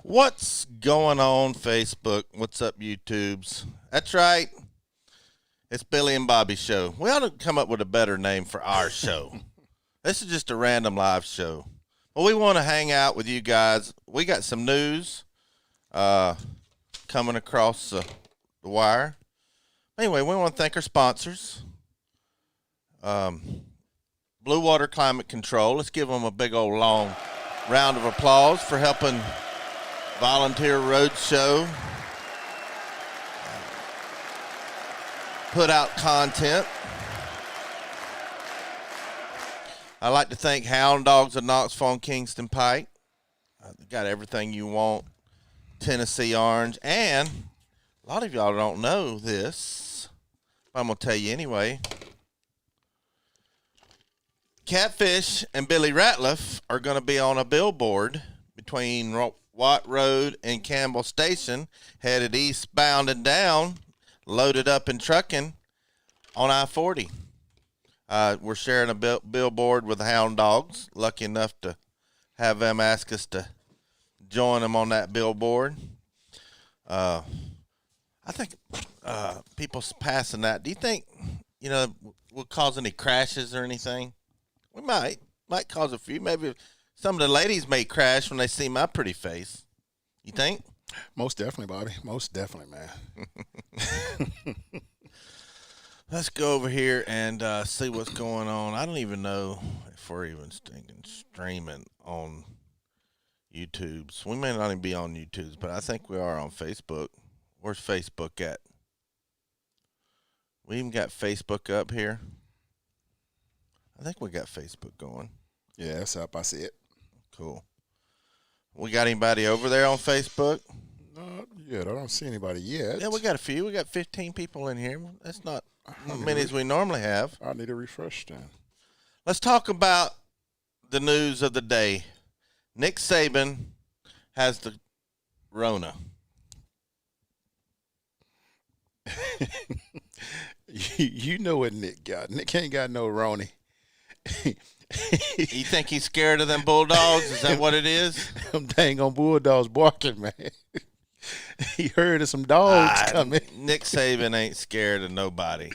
What's going on, Facebook? What's up, YouTubes? That's right. It's Billy and Bobby Show. We ought to come up with a better name for our show. This is just a random live show. Well, we want to hang out with you guys. We got some news coming across the wire. Anyway, we want to thank our sponsors. Blue Water Climate Control. Let's give them a big old long round of applause for helping Volunteer Roadshow put out content. I'd like to thank Hound Dogs of Knoxville and Kingston Pike. Got everything you want. Tennessee Orange. And a lot of y'all don't know this, but I'm going to tell you anyway. Catfish and Billy Ratliff are going to be on a billboard between Watt Road and Campbell Station, headed eastbound and down, loaded up and trucking on I-40. We're sharing a billboard with the Hound Dogs. Lucky enough to have them ask us to join them on that billboard. I think people passing that. Do you think, will cause any crashes or anything? We might cause a few. Maybe some of the ladies may crash when they see my pretty face. You think? Most definitely, Bobby. Most definitely, man. Let's go over here and see what's going on. I don't even know if we're even streaming on YouTube. So we may not even be on YouTube, but I think we are on Facebook. Where's Facebook at? We even got Facebook up here. I think we got Facebook going. Yeah, it's up. I see it. Cool. We got anybody over there on Facebook? Not yet. I don't see anybody yet. Yeah, we got a few. We got 15 people in here. That's not as many as we normally have. I need a refresh then. Let's talk about the news of the day. Nick Saban has the Rona. You know what Nick got. Nick ain't got no Roni. You think he's scared of them Bulldogs? Is that what it is? Them dang on Bulldogs barking, man. He heard of some dogs coming. Nick Saban ain't scared of nobody.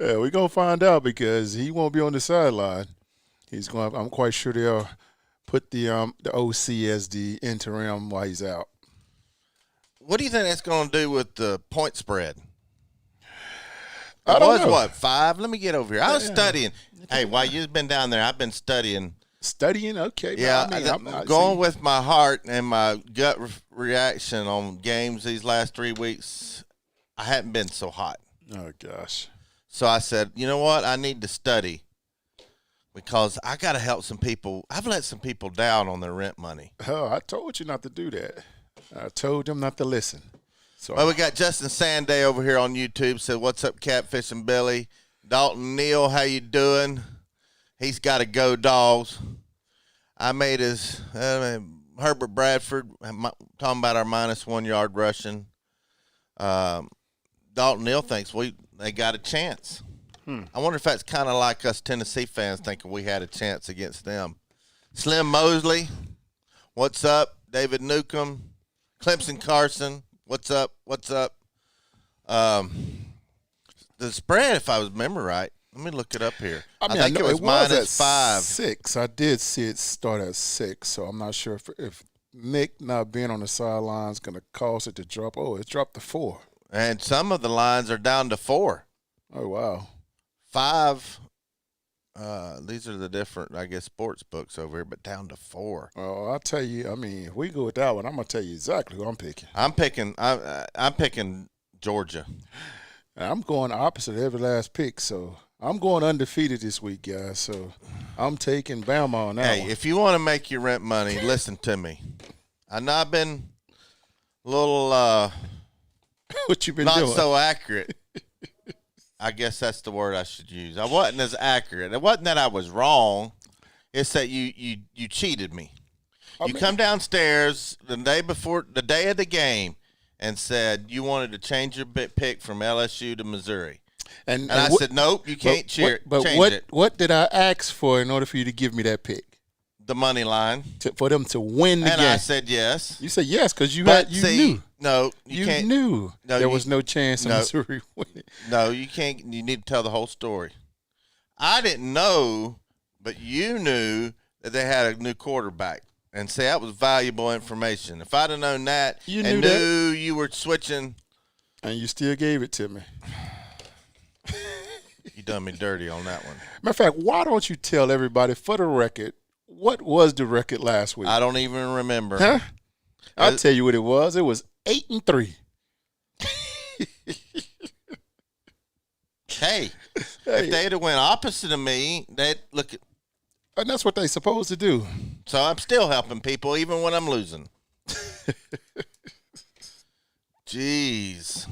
Yeah, we're going to find out because he won't be on the sideline. I'm quite sure they'll put the OC as the interim while he's out. What do you think that's going to do with the point spread? I don't know. What, 5? Let me get over here. I was studying. Hey, while you've been down there, I've been studying. Studying? Okay. Yeah, I'm going with my heart and my gut reaction on games these last 3 weeks. I hadn't been so hot. Oh, gosh. So I said, you know what? I need to study because I got to help some people. I've let some people down on their rent money. Oh, I told you not to do that. I told them not to listen. So well, we got Justin Sanday over here on YouTube. Said, "What's up, Catfish and Billy?" Dalton Neal, how you doing? He's got to go, dogs. I made his Herbert Bradford talking about our -1 yard rushing. Dalton Neal thinks they got a chance. I wonder if that's kind of like us Tennessee fans thinking we had a chance against them. Slim Mosley, what's up? David Newcomb, Clemson Carson. What's up? What's up? The spread, if I remember right, let me look it up here. I think it was -5. 6. I did see it start at 6, so I'm not sure if Nick not being on the sideline is going to cause it to drop. Oh, it dropped to 4. And some of the lines are down to 4. Oh, wow. 5. These are the different, I guess, sports books over here, but down to 4. Oh, I'll tell you. I mean, if we go with that one, I'm gonna tell you exactly who I'm picking. I'm picking Georgia. I'm going opposite of every last pick, so I'm going undefeated this week, guys. So I'm taking Bama on that one. If you want to make your rent money, listen to me. I know I've been a little what you been doing? not so accurate. I guess that's the word I should use. I wasn't as accurate. It wasn't that I was wrong. It's that you cheated me. You come downstairs the day of the game, and said you wanted to change your pick from LSU to Missouri. And I said, nope, you can't change it. What did I ask for in order for you to give me that pick? the money line for them to win the and game. I said yes. You said yes because you knew. No, you can't. Knew there was no chance of Missouri winning. No, you can't. You need to tell the whole story. I didn't know, but you knew that they had a new quarterback. And see, that was valuable information. If I'd have known that you knew you were switching. And you still gave it to me. You done me dirty on that one. Matter of fact, why don't you tell everybody for the record, what was the record last week? I don't even remember. Huh? I'll tell you what it was. It was 8-3. Hey, if they'd have went opposite of me, they'd look at. And that's what they supposed to do. So I'm still helping people even when I'm losing. Jeez.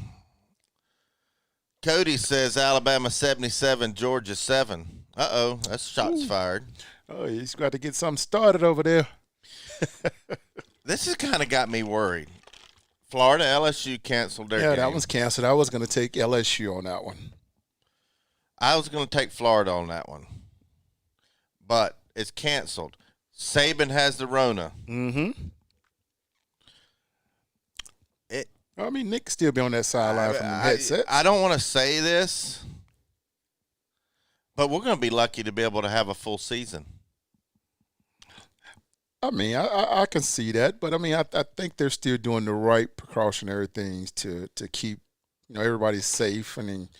Cody says Alabama 77, Georgia 7. Uh-oh, that's shots fired. Oh, he's got to get something started over there. This has kind of got me worried. Florida, LSU canceled their game. Yeah, that one's canceled. I was going to take LSU on that one. I was going to take Florida on that one. But it's canceled. Saban has the Rona. Mm-hmm. I mean, Nick still be on that sideline from the headset. I don't want to say this, but we're going to be lucky to be able to have a full season. I mean, I can see that, but I mean, I think they're still doing the right precautionary things to keep everybody safe, and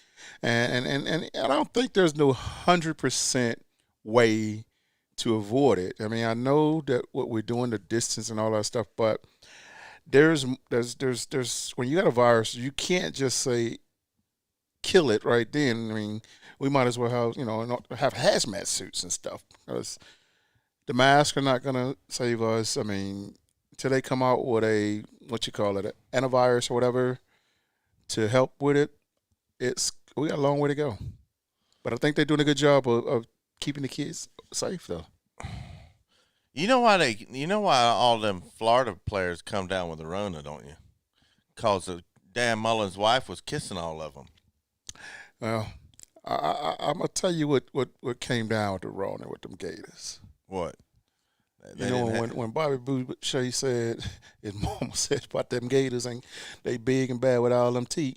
I don't think there's no 100% way to avoid it. I mean, I know that what we're doing, the distance and all that stuff, but there's when you got a virus, you can't just say kill it right then. I mean, we might as well have hazmat suits and stuff, because the masks are not going to save us. I mean, until they come out with an antivirus or whatever to help with it, we got a long way to go. But I think they're doing a good job of keeping the kids safe, though. You know why all them Florida players come down with the Rona, don't you? Because Dan Mullen's wife was kissing all of them. Well, I'm gonna tell you what came down with the Rona with them Gators. What? When Bobby Boucher said, his mama said about them Gators, and they big and bad with all them teeth.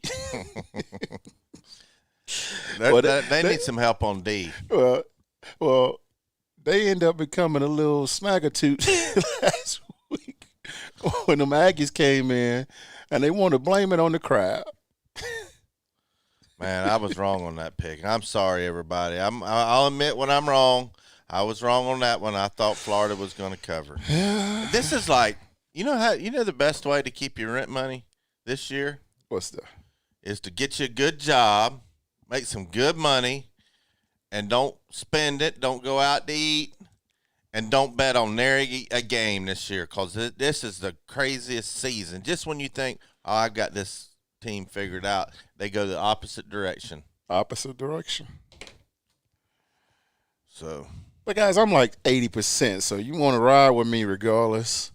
They need some help on D. Well, they end up becoming a little snaggletooth last week when them Aggies came in, and they want to blame it on the crowd. Man, I was wrong on that pick. I'm sorry, everybody. I'll admit when I'm wrong. I was wrong on that one. I thought Florida was going to cover. This is like, the best way to keep your rent money this year? What's that? Is to get you a good job, make some good money, and don't spend it. Don't go out to eat, and don't bet on nary a game this year, because this is the craziest season. Just when you think, oh, I've got this team figured out, they go the opposite direction. Opposite direction. So, but guys, I'm like 80%. So you want to ride with me regardless.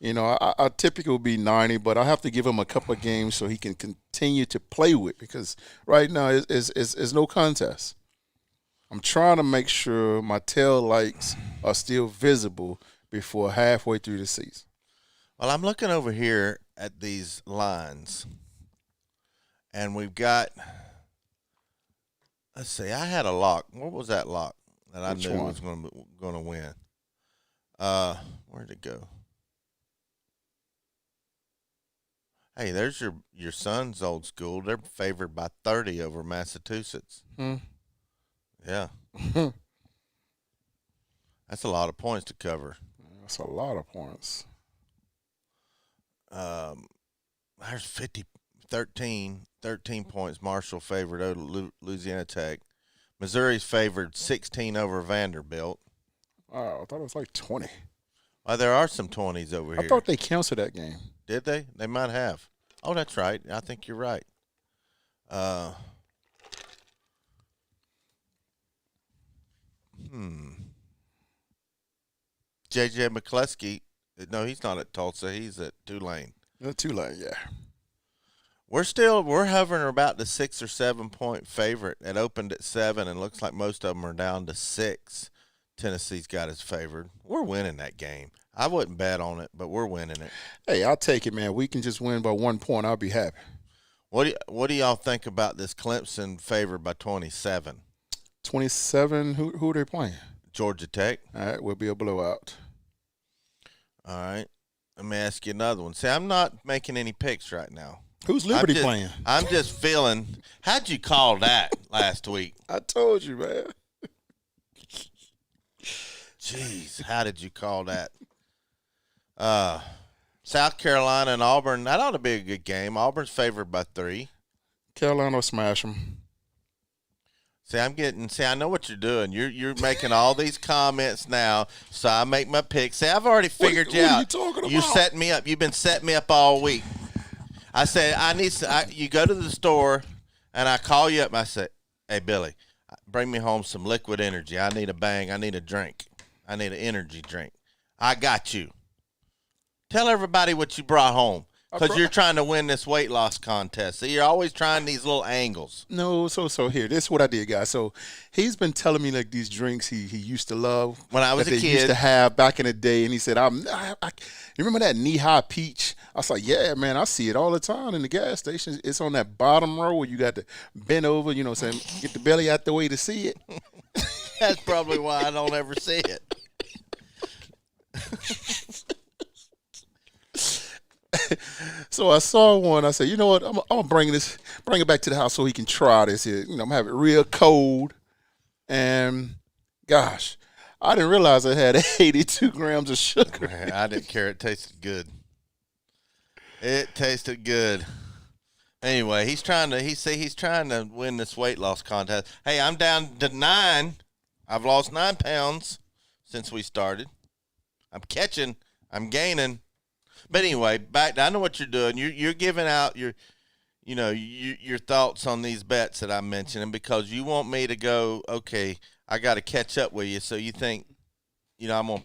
I typically would be 90, but I have to give him a couple of games so he can continue to play with, because right now it's no contest. I'm trying to make sure my tail lights are still visible before halfway through the season. Well, I'm looking over here at these lines, and we've got, let's see, I had a lock. What was that lock that I knew was going to win? Where'd it go? Hey, there's your son's old school. They're favored by 30 over Massachusetts. Yeah. That's a lot of points to cover. That's a lot of points. There's 13 points. Marshall favored over Louisiana Tech. Missouri's favored 16 over Vanderbilt. Wow, I thought it was like 20. Well, there are some 20s over here. I thought they canceled that game. Did they? They might have. Oh, that's right. I think you're right. J.J. McCluskey, no, he's not at Tulsa. He's at Tulane. Tulane, yeah. We're hovering about the 6 or 7 point favorite. It opened at 7, and looks like most of them are down to 6. Tennessee's got us favored. We're winning that game. I wouldn't bet on it, but we're winning it. Hey, I'll take it, man. We can just win by 1 point. I'll be happy. What do y'all think about this Clemson favored by 27? 27. Who are they playing? Georgia Tech. All right, will be a blowout. All right. Let me ask you another one. See, I'm not making any picks right now. Who's Liberty playing? I'm just feeling. How'd you call that last week? I told you, man. Jeez, how did you call that? South Carolina and Auburn. That ought to be a good game. Auburn's favored by 3. Carolina will smash them. See, I know what you're doing. You're making all these comments now, so I make my picks. See, I've already figured you out. What are you talking about? You setting me up. You've been setting me up all week. I said, you go to the store, and I call you up, and I say, hey, Billy, bring me home some liquid energy. I need a bang. I need a drink. I need an energy drink. I got you. Tell everybody what you brought home. Because you're trying to win this weight loss contest. So you're always trying these little angles. No, so here, this is what I did, guys. So he's been telling me like these drinks he used to love when I was a kid. Used to have back in the day, and he said, you remember that knee-high peach? I was like, yeah, man, I see it all the time in the gas station. It's on that bottom row where you got to bend over, you know what I'm saying, get the belly out the way to see it. That's probably why I don't ever see it. So I saw one. I said, you know what? I'm gonna bring it back to the house so he can try this here. You know, I'm gonna have it real cold. And gosh, I didn't realize it had 82 grams of sugar. Man, I didn't care. It tasted good. It tasted good. Anyway, he's trying to win this weight loss contest. Hey, I'm down to 9. I've lost 9 pounds since we started. I'm catching. I'm gaining. But anyway, I know what you're doing. You're giving out your thoughts on these bets that I'm mentioning because you want me to go, okay, I got to catch up with you. So you think, I'm going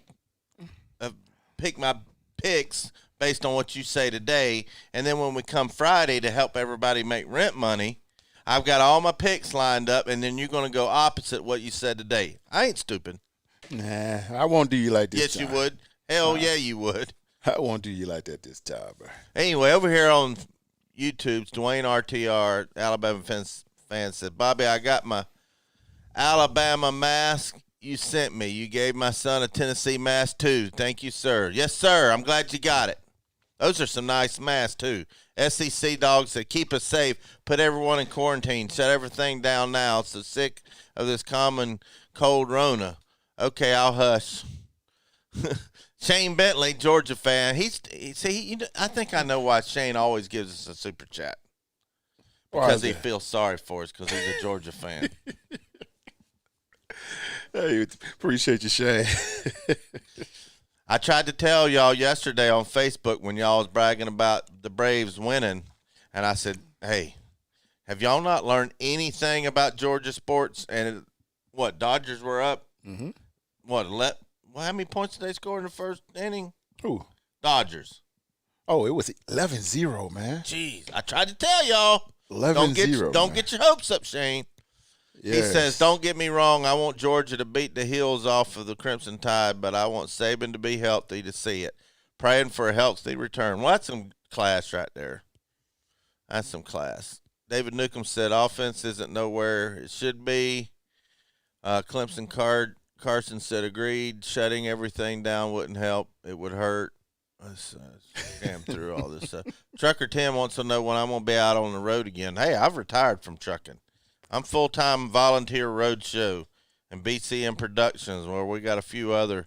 to pick my picks based on what you say today. And then when we come Friday to help everybody make rent money, I've got all my picks lined up, and then you're going to go opposite what you said today. I ain't stupid. Nah, I won't do you like this. Yes, time. You would. Hell yeah, you would. I won't do you like that this time, bro. Anyway, over here on YouTube, Dwayne RTR, Alabama fan said, Bobby, I got my Alabama mask you sent me. You gave my son a Tennessee mask, too. Thank you, sir. Yes, sir. I'm glad you got it. Those are some nice masks, too. SEC Dog said, keep us safe. Put everyone in quarantine. Shut everything down now. So sick of this common cold Rona. Okay, I'll hush. Shane Bentley, Georgia fan. I think I know why Shane always gives us a super chat. Because he feels sorry for us because he's a Georgia fan. Hey, appreciate you, Shane. I tried to tell y'all yesterday on Facebook when y'all was bragging about the Braves winning, and I said, hey, have y'all not learned anything about Georgia sports? And Dodgers were up? Mm-hmm. How many points did they score in the first inning? Who? Dodgers. Oh, it was 11-0, man. Jeez, I tried to tell y'all. 11-0. Don't get your hopes up, Shane. Yes. He says, don't get me wrong, I want Georgia to beat the heels off of the Crimson Tide, but I want Saban to be healthy to see it. Praying for a healthy return. Well, that's some class right there. That's some class. David Newcomb said, offense isn't nowhere it should be. Clemson Carson said, agreed. Shutting everything down wouldn't help. It would hurt. Let's scam through all this stuff. Trucker Tim wants to know when I'm going to be out on the road again. Hey, I've retired from trucking. I'm full-time volunteer road show and BCM Productions, where we got a few other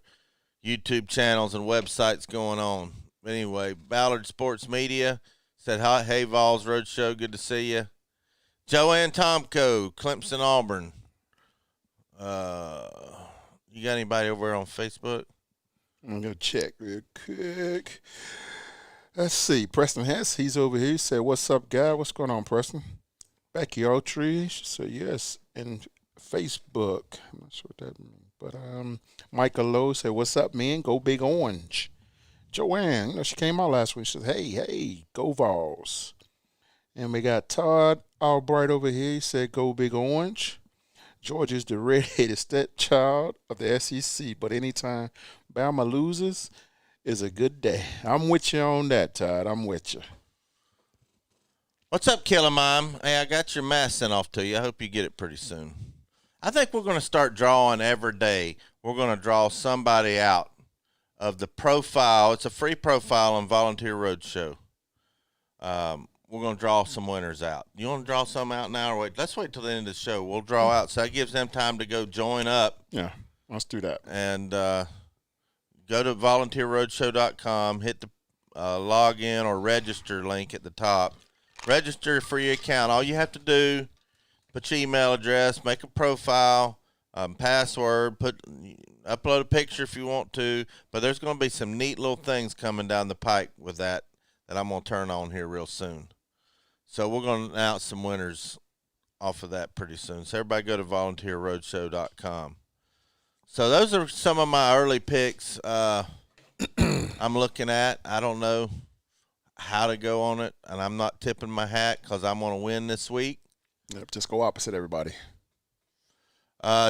YouTube channels and websites going on. Anyway, Ballard Sports Media said, hey, Vols Road Show, good to see you. Joanne Tomko, Clemson Auburn. You got anybody over there on Facebook? I'm going to check real quick. Let's see. Preston Hess, he's over here. He said, what's up, guy? What's going on, Preston? Becky Autry, she said, yes. And Facebook. I'm not sure what that means. But Michael Lowe said, what's up, man? Go Big Orange. Joanne, she came out last week. She said, hey, go Vols. And we got Todd Albright over here. He said, go Big Orange. Georgia's the red-headed stepchild of the SEC, but anytime Bama loses is a good day. I'm with you on that, Todd. I'm with you. What's up, Killer Mime? Hey, I got your mask sent off to you. I hope you get it pretty soon. I think we're going to start drawing every day. We're going to draw somebody out of the profile. It's a free profile on Volunteer Roadshow. We're going to draw some winners out. You want to draw some out now or wait? Let's wait till the end of the show. We'll draw out. So that gives them time to go join up. Yeah, let's do that. And go to volunteerroadshow.com, hit the login or register link at the top. Register a free account. All you have to do, put your email address, make a profile, password, upload a picture if you want to. But there's going to be some neat little things coming down the pike with that I'm going to turn on here real soon. So we're going to announce some winners off of that pretty soon. So everybody go to volunteerroadshow.com. So those are some of my early picks I'm looking at. I don't know how to go on it, and I'm not tipping my hat because I'm going to win this week. Yep, just go opposite everybody.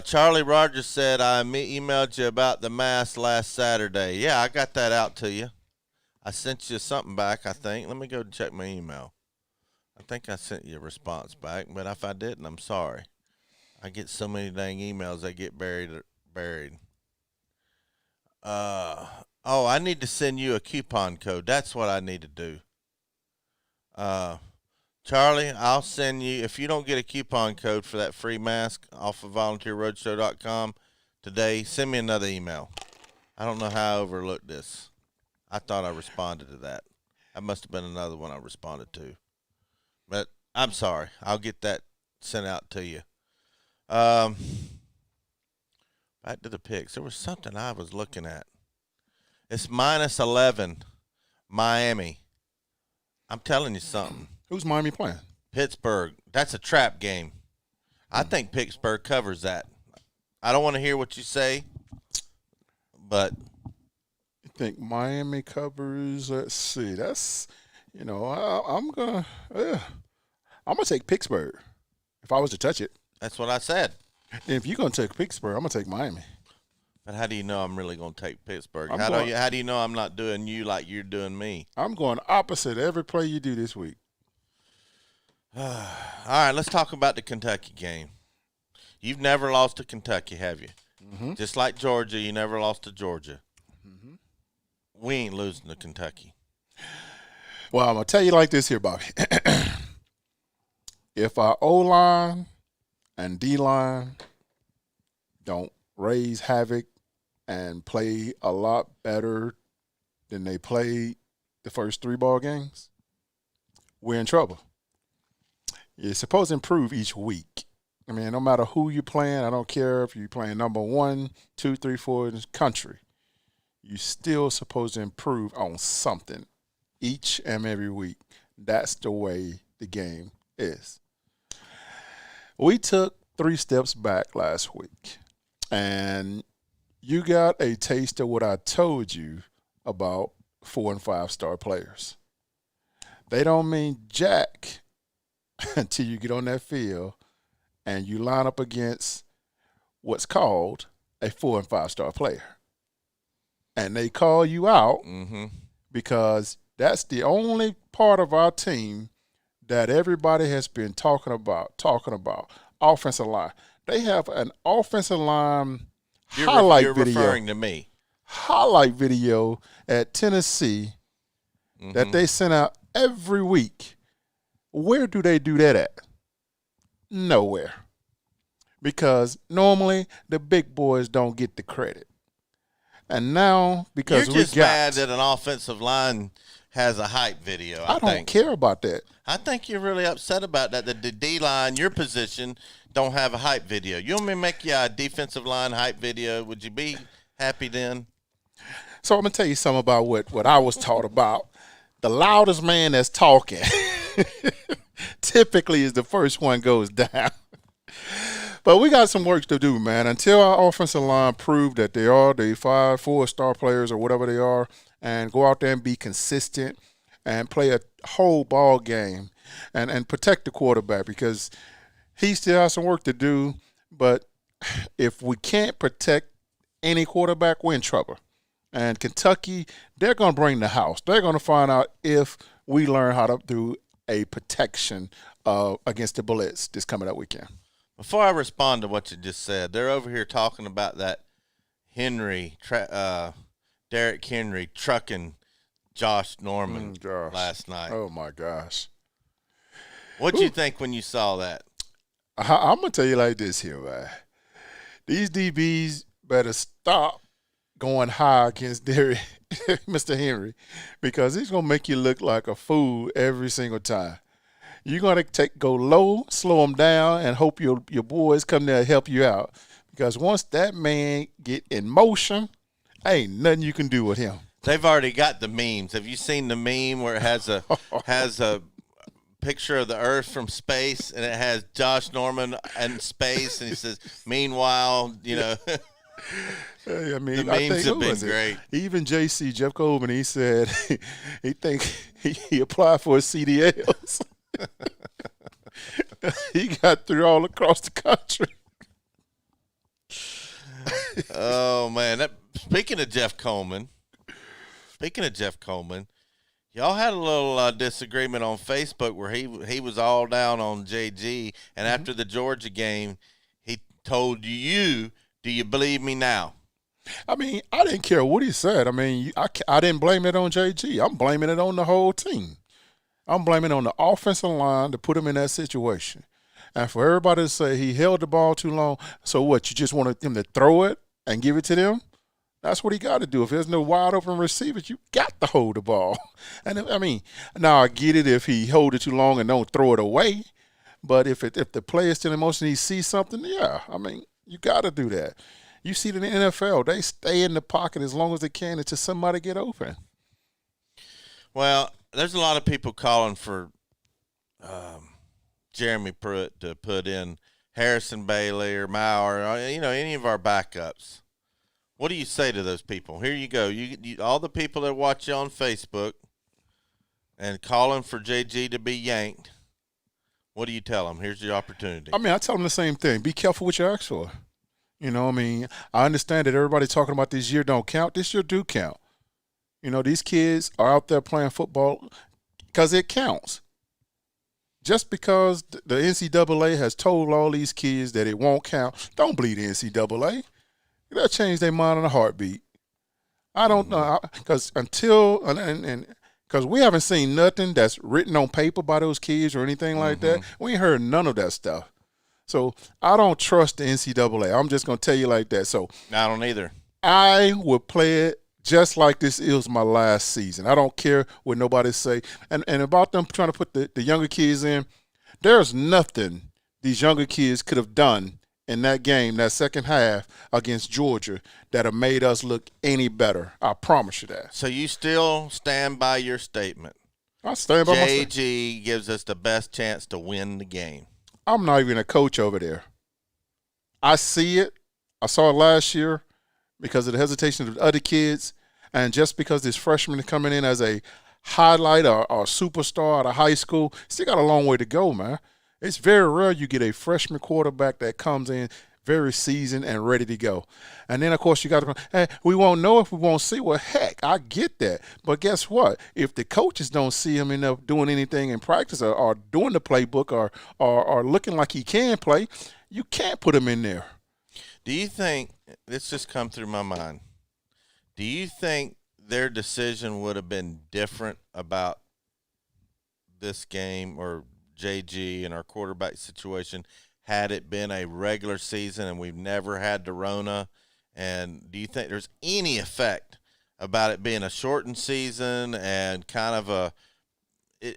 Charlie Rogers said, I emailed you about the mask last Saturday. Yeah, I got that out to you. I sent you something back, I think. Let me go check my email. I think I sent you a response back, but if I didn't, I'm sorry. I get so many dang emails, they get buried. I need to send you a coupon code. That's what I need to do. Charlie, I'll send you, if you don't get a coupon code for that free mask off of volunteerroadshow.com today, send me another email. I don't know how I overlooked this. I thought I responded to that. That must have been another one I responded to. But I'm sorry. I'll get that sent out to you. Back to the picks. There was something I was looking at. It's -11, Miami. I'm telling you something. Who's Miami playing? Pittsburgh. That's a trap game. I think Pittsburgh covers that. I don't want to hear what you say, but You think Miami covers? Let's see. That's, I'm gonna take Pittsburgh if I was to touch it. that's what I said. If you're gonna take Pittsburgh, I'm gonna take Miami. But how do you know I'm really going to take Pittsburgh? I'm How going- do you know I'm not doing you like you're doing me? I'm going opposite every play you do this week. All right, let's talk about the Kentucky game. You've never lost to Kentucky, have you? Mm-hmm. Just like Georgia, you never lost to Georgia. Mm-hmm. We ain't losing to Kentucky. Well, I'm gonna tell you like this here, Bobby. If our O-line and D-line don't raise havoc and play a lot better than they played the first 3 ball games, we're in trouble. You're supposed to improve each week. I mean, no matter who you're playing, I don't care if you're playing number 1, 2, 3, 4 in the country, you're still supposed to improve on something each and every week. That's the way the game is. We took 3 steps back last week, and you got a taste of what I told you about 4- and 5-star players. They don't mean jack until you get on that field and you line up against what's called a 4- and 5-star player. And they call you out because that's the only part of our team that everybody has been talking about. Offensive line. They have an offensive line highlight you're video. referring to me. Highlight video at Tennessee that they send out every week. Where do they do that at? Nowhere. Because normally the big boys don't get the credit. And now, because You're just we got, mad that an offensive line has a hype video, I don't care about that. I think you're really upset about that. That the D-line, your position, don't have a hype video. You want me to make you a defensive line hype video? Would you be happy then? So I'm going to tell you something about what I was taught about. The loudest man that's talking typically is the first one goes down. But we got some work to do, man. Until our offensive line prove that they are the 4-star players or whatever they are, and go out there and be consistent and play a whole ball game and protect the quarterback, because he still has some work to do. But if we can't protect any quarterback, we're in trouble. And Kentucky, they're going to bring the house. They're going to find out if we learn how to do a protection against the bullets this coming up weekend. Before I respond to what you just said, they're over here talking about that Derrick Henry trucking Josh Norman last night. Oh, my gosh. What did you think when you saw that? I'm going to tell you like this here, man. These DBs better stop going high against Mr. Henry, because he's going to make you look like a fool every single time. You're going to go low, slow him down, and hope your boys come there and help you out. Because once that man get in motion, ain't nothing you can do with him. They've already got the memes. Have you seen the meme where it has a picture of the Earth from space, and it has Josh Norman in space, and he says, "Meanwhile, Hey, I mean, the memes have been great." Even Jeff Coleman, he said he think he applied for his CDLs. He got through all across the country. Oh man! Speaking of Jeff Coleman, y'all had a little disagreement on Facebook where he was all down on JG, and after the Georgia game, he told you, "Do you believe me now?" I mean, I didn't care what he said. I mean, I didn't blame it on JG. I'm blaming it on the whole team. I'm blaming it on the offensive line to put him in that situation. And for everybody to say he held the ball too long, so what, you just wanted him to throw it and give it to them? That's what he got to do. If there's no wide open receivers, you got to hold the ball. And I mean, now I get it if he hold it too long and don't throw it away. But if the player is still in motion, he sees something, yeah, I mean, you got to do that. You see it in the NFL, they stay in the pocket as long as they can until somebody get open. Well, there's a lot of people calling for Jeremy Pruitt to put in Harrison Bailey or Maurer, or, any of our backups. What do you say to those people? Here you go. You all the people that watch you on Facebook and calling for JG to be yanked. What do you tell them? Here's your opportunity. I mean, I tell them the same thing. Be careful what you ask for. I mean, I understand that everybody talking about this year don't count. This year do count. These kids are out there playing football because it counts. Just because the NCAA has told all these kids that it won't count, don't believe the NCAA. They'll change their mind in a heartbeat. I don't know, because because we haven't seen nothing that's written on paper by those kids or anything like that. We ain't heard none of that stuff. So I don't trust the NCAA. I'm just going to tell you like that. So I don't either. I would play it just like this is my last season. I don't care what nobody say. And about them trying to put the younger kids in, there's nothing these younger kids could have done in that game, that second half against Georgia, that have made us look any better. I promise you that. So you still stand by your statement? I stand by my statement. JG gives us the best chance to win the game. I'm not even a coach over there. I see it. I saw it last year because of the hesitation of the other kids, and just because this freshman is coming in as a highlight or superstar out of high school, still got a long way to go, man. It's very rare you get a freshman quarterback that comes in very seasoned and ready to go. And then, of course, you got to – hey, we won't know if we won't see. Well, heck, I get that. But guess what? If the coaches don't see him enough doing anything in practice or doing the playbook or looking like he can play, you can't put him in there. Do you think – this just come through my mind. Do you think their decision would have been different about this game or JG and our quarterback situation had it been a regular season and we've never had the Rona? And do you think there's any effect about it being a shortened season and kind of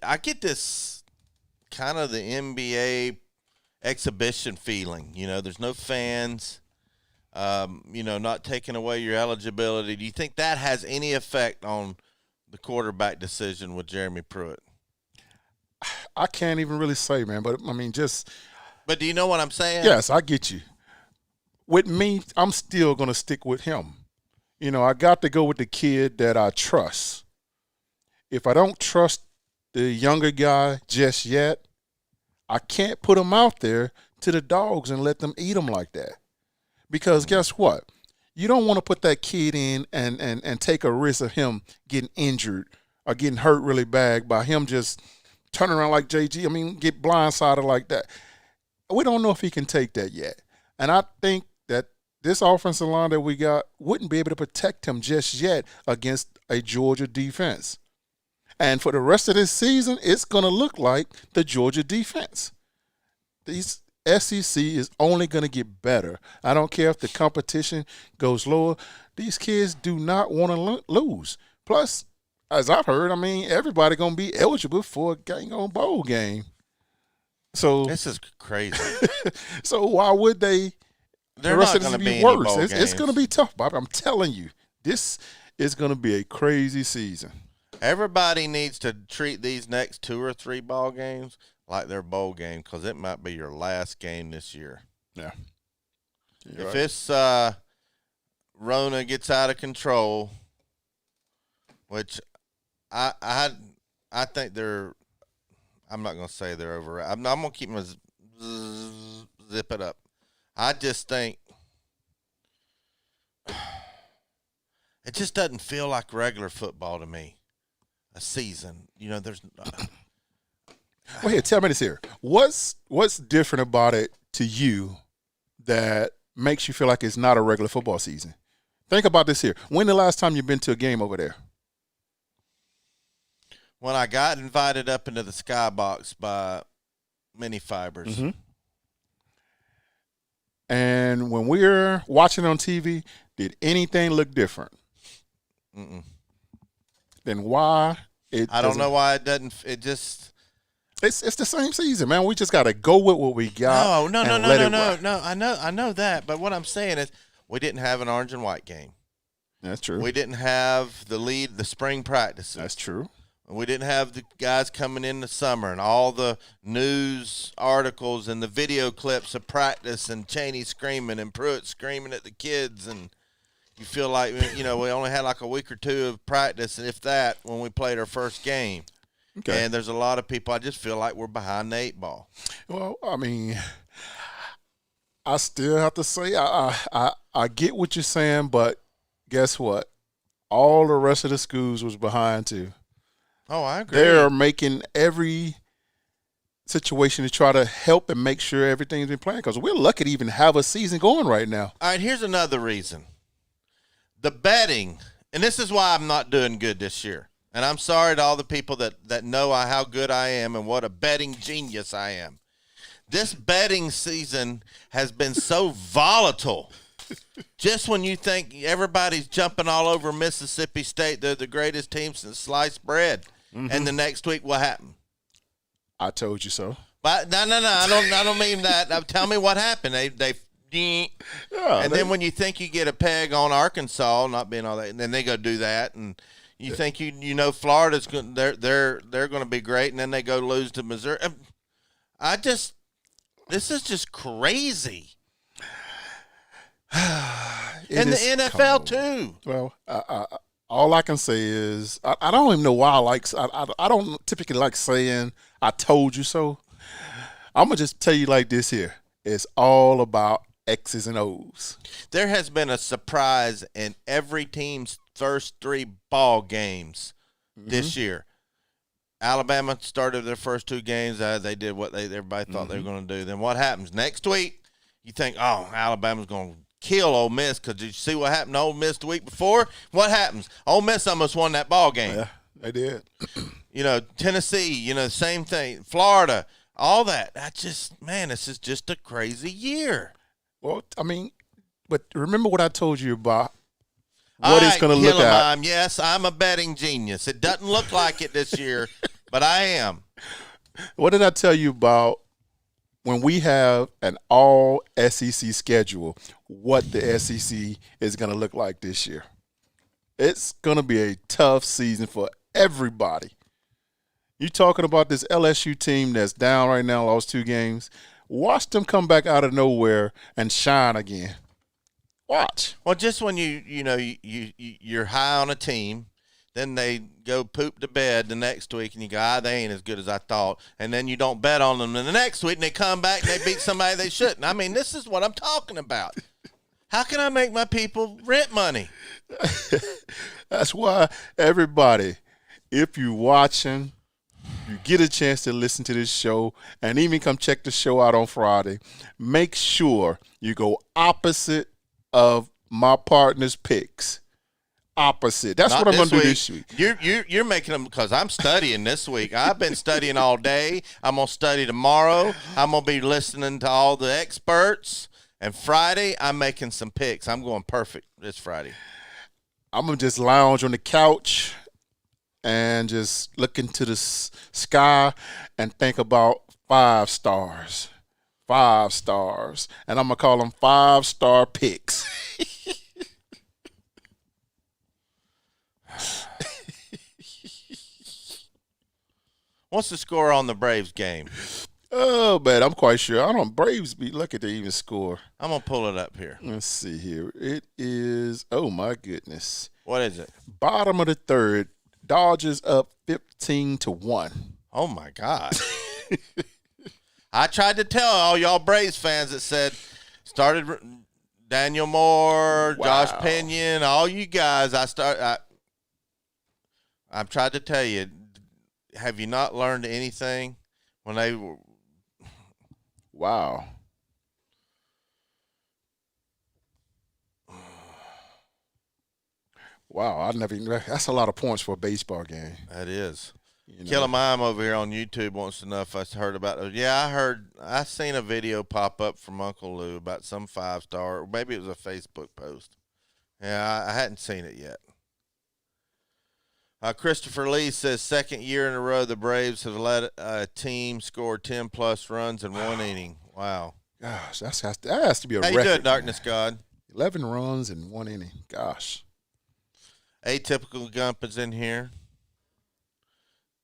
I get this kind of the NBA exhibition feeling, there's no fans, not taking away your eligibility. Do you think that has any effect on the quarterback decision with Jeremy Pruitt? I can't even really say, man, but I mean, But do you know what I'm saying? Yes, I get you. With me, I'm still going to stick with him. I got to go with the kid that I trust. If I don't trust the younger guy just yet, I can't put him out there to the dogs and let them eat them like that. Because guess what? You don't want to put that kid in and take a risk of him getting injured or getting hurt really bad by him just turning around like JG. I mean, get blindsided like that. We don't know if he can take that yet. And I think that this offensive line that we got wouldn't be able to protect him just yet against a Georgia defense. And for the rest of this season, it's going to look like the Georgia defense. These SEC is only going to get better. I don't care if the competition goes lower. These kids do not want to lose. Plus, as I've heard, I mean, everybody going to be eligible for a dang-on bowl game. So this is crazy. So why would they? They're the rest not of this going to be be worse. any bowl It's going to games. be tough, Bob. I'm telling you, this is going to be a crazy season. Everybody needs to treat these next 2 or 3 ball games like their bowl game because it might be your last game this year. Yeah. If this Rona gets out of control, which I think they're – I'm not going to say they're over. I'm going to keep them zip it up. I just think it just doesn't feel like regular football to me. A season, there's. Well, here, tell me this here. What's different about it to you that makes you feel like it's not a regular football season? Think about this here. When the last time you've been to a game over there? When I got invited up into the skybox by Mini Fibers. Mm-hmm. And when we're watching on TV, did anything look different? Mm-mm. Then why it I don't know why it doesn't. It just it's the same season, man. We just got to go with what we got. No. I know that, but what I'm saying is we didn't have an orange and white game. That's true. We didn't have the spring practices. That's true. We didn't have the guys coming in the summer and all the news articles and the video clips of practice and Cheney screaming and Pruitt screaming at the kids, and you feel like, we only had like a week or 2 of practice, and if that, when we played our first game. Okay. And there's a lot of people, I just feel like we're behind the 8 ball. Well, I mean, I still have to say I get what you're saying, but guess what? All the rest of the schools was behind too. Oh, I agree. They're making every situation to try to help and make sure everything's been planned because we're lucky to even have a season going right now. All right, here's another reason. The betting, and this is why I'm not doing good this year. And I'm sorry to all the people that know how good I am and what a betting genius I am. This betting season has been so volatile. Just when you think everybody's jumping all over Mississippi State, they're the greatest team since sliced bread. Mm-hmm. And the next week, what happened? I told you so. But no. I don't mean that. Now, tell me what happened. Then when you think you get a peg on Arkansas, not being all that, and then they go do that, and you think Florida's going, they're going to be great, and then they go lose to Missouri. This is just crazy. And the NFL too. Well, all I can say is I don't even know why I don't typically like saying I told you so. I'm gonna just tell you like this here. It's all about X's and O's. There has been a surprise in every team's first 3 ball games this year. Alabama started their first 2 games. They did what everybody thought they were going to do. Then what happens? Next week, you think, Alabama's going to kill Ole Miss because did you see what happened to Ole Miss the week before? What happens? Ole Miss almost won that ball game. Yeah, they did. Tennessee, same thing. Florida, all that. This is just a crazy year. Well, I mean, but remember what I told you about what it's going to look like. Yes, I'm a betting genius. It doesn't look like it this year, but I am. What did I tell you about when we have an all SEC schedule, what the SEC is going to look like this year? It's going to be a tough season for everybody. You talking about this LSU team that's down right now, lost 2 games. Watch them come back out of nowhere and shine again. Watch. Well, just when you're high on a team, Then they go poop to bed the next week, and you go, they ain't as good as I thought. And then you don't bet on them. And the next week, and they come back and they beat somebody they shouldn't. I mean, this is what I'm talking about. How can I make my people rent money? That's why everybody, if you're watching, you get a chance to listen to this show and even come check the show out on Friday, make sure you go opposite of my partner's picks. Opposite. That's Not what I'm going this to do this week. You're making them because I'm studying this week. I've been studying all day. I'm going to study tomorrow. I'm going to be listening to all the experts. And Friday, I'm making some picks. I'm going perfect this Friday. I'm going to just lounge on the couch and just look into the sky and think about 5 stars. 5 stars. And I'm going to call them 5-star picks. What's the score on the Braves game? Oh, man, I'm quite sure. Braves be lucky to even score. I'm going to pull it up here. Let's see here. It is, oh, my goodness. What is it? Bottom of the third. Dodgers up 15-1. Oh, my God. I tried to tell all y'all Braves fans that said, started Daniel Moore, Wow. Josh Pinion, all you guys, I've tried to tell you, have you not learned anything when they were? Wow. Wow, that's a lot of points for a baseball game. That is. You know? Killamime over here on YouTube wants to know if I heard about it. Yeah, I seen a video pop up from Uncle Lou about some 5-star, or maybe it was a Facebook post. Yeah, I hadn't seen it yet. Christopher Lee says, second year in a row the Braves have let a team score 10-plus runs in one inning. Wow. Gosh, that has to be a How record. you doing, Darkness God? 11 runs in one inning. Gosh. Atypical Gump is in here.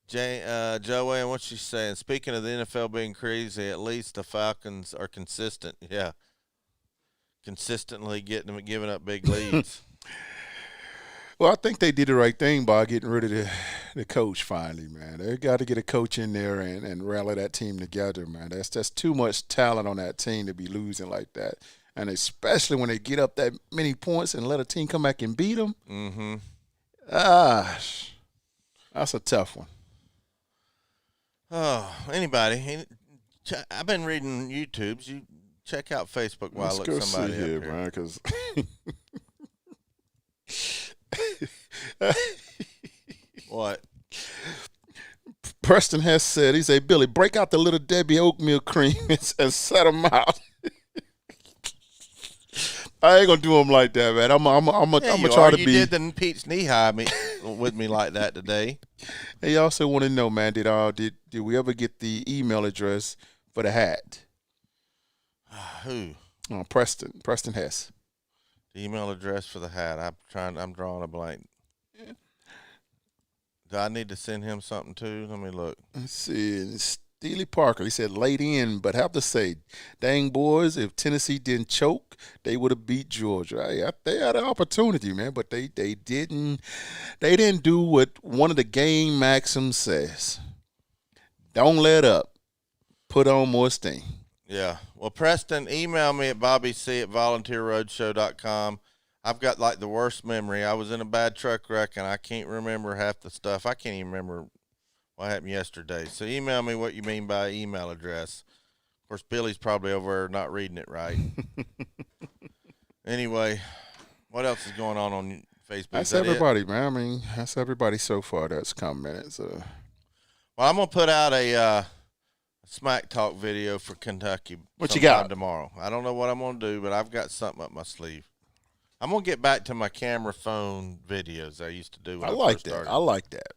Joanne, what's she saying? Speaking of the NFL being crazy, at least the Falcons are consistent. Yeah. Consistently giving up big leads. Well, I think they did the right thing by getting rid of the coach finally, man. They got to get a coach in there and rally that team together, man. That's too much talent on that team to be losing like that. And especially when they get up that many points and let a team come back and beat them. Mm-hmm. Gosh, that's a tough one. Oh, anybody? I've been reading YouTubes. You check out Facebook while I look somebody see here, up here. man, because What? Preston has said, he said, Billy, break out the Little Debbie oatmeal cream and set them out. I ain't gonna do them like that, man. I'm gonna try to be. You did the Pete's knee high with me like that today. They also want to know, man, did we ever get the email address for the hat? Who? Preston Hess. The email address for the hat. I'm drawing a blank. Yeah. Do I need to send him something too? Let me look. Let's see. Steely Parker, he said late in, but have to say, dang boys, if Tennessee didn't choke, they would have beat Georgia. They had an opportunity, man, but they didn't do what one of the game maxims says. Don't let up. Put on more steam. Yeah. Well, Preston, email me at bobbyc@volunteerroadshow.com. I've got like the worst memory. I was in a bad truck wreck and I can't remember half the stuff. I can't even remember what happened yesterday. So email me what you mean by email address. Of course, Billy's probably over there not reading it right. Anyway, what else is going on Facebook? That's everybody, man. I mean, that's everybody so far that's commented. So. Well, I'm going to put out a smack talk video for Kentucky. What you got? Tomorrow. I don't know what I'm going to do, but I've got something up my sleeve. I'm going to get back to my camera phone videos I used to do when I first started. I like that.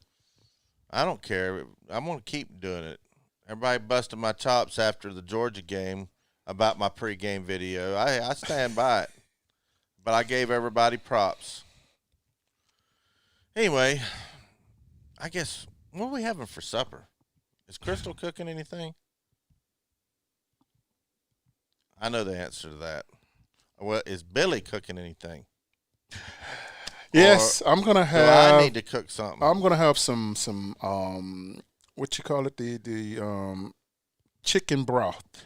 I don't care. I'm going to keep doing it. Everybody busted my chops after the Georgia game about my pregame video. I stand by it. But I gave everybody props. Anyway, I guess, what are we having for supper? Is Crystal cooking anything? I know the answer to that. Well, is Billy cooking anything? Yes, I'm gonna Do have. I need to cook something? I'm gonna have some what you call it, the chicken broth.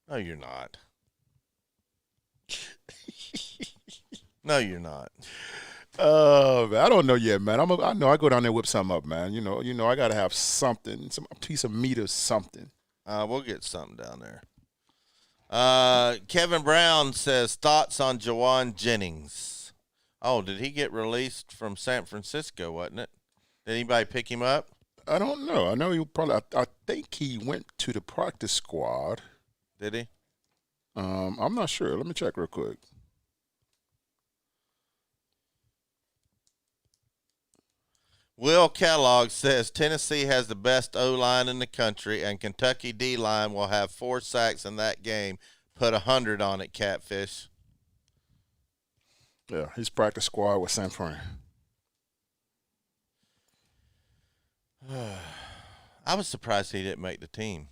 No, you're not. No, you're not. Man, I don't know yet, man. I know I go down there and whip something up, man. I gotta have something, a piece of meat or something. We'll get something down there. Kevin Brown says thoughts on Jawan Jennings. Oh, did he get released from San Francisco? Wasn't it? Did anybody pick him up? I don't know. I know he probably. I think he went to the practice squad. Did he? I'm not sure. Let me check real quick. Will Kellogg says Tennessee has the best O-line in the country, and Kentucky D-line will have 4 sacks in that game. Put 100 on it, Catfish. Yeah, he's practice squad with San Fran. I was surprised he didn't make the team.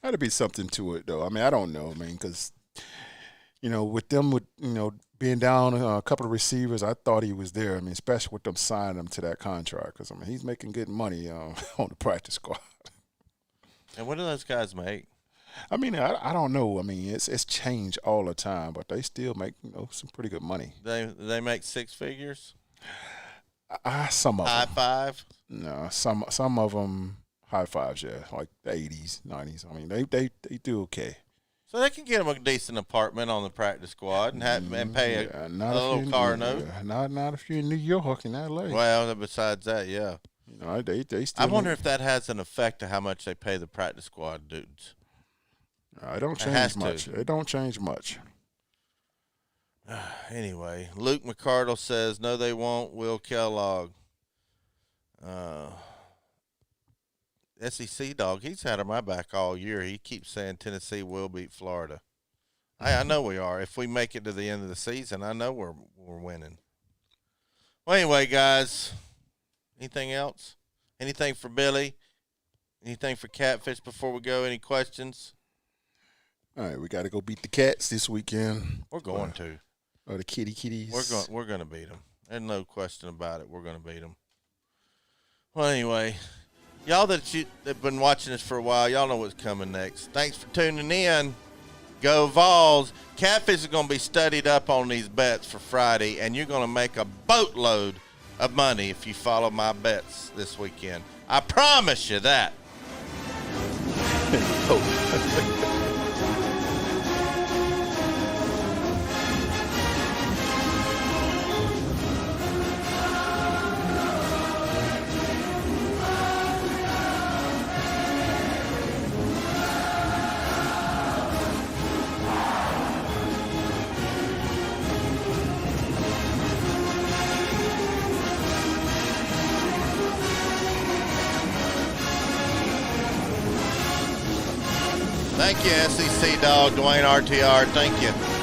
Had to be something to it, though. I mean, I don't know. I mean, because with them, being down a couple of receivers, I thought he was there. I mean, especially with them signing him to that contract, because he's making good money on the practice squad. And what do those guys make? I mean, I don't know. I mean, it's changed all the time, but they still make some pretty good money. They make 6 figures. Some of High them. five. No, some of them high fives. Yeah, like the 80s, 90s. I mean, they do okay. So they can get them a decent apartment on the practice squad and pay a little car note. Not if you're in New York and L.A. Well, besides that, yeah. They still. I wonder if that has an effect of how much they pay the practice squad dudes. It don't change much. It don't change much. Anyway, Luke McCardle says, no, they won't. Will Kellogg. SEC dog, he's had my back all year. He keeps saying Tennessee will beat Florida. I know we are. If we make it to the end of the season, I know we're winning. Well, anyway, guys, anything else? Anything for Billy? Anything for Catfish before we go? Any questions? All right, we got to go beat the Cats this weekend. We're going to. Or the kitties. We're going to beat them. There's no question about it. We're going to beat them. Well, anyway, y'all that have been watching this for a while, y'all know what's coming next. Thanks for tuning in. Go Vols. Catfish is going to be studied up on these bets for Friday, and you're going to make a boatload of money if you follow my bets this weekend. I promise you that. Thank you, SEC dog, Dwayne RTR. Thank you.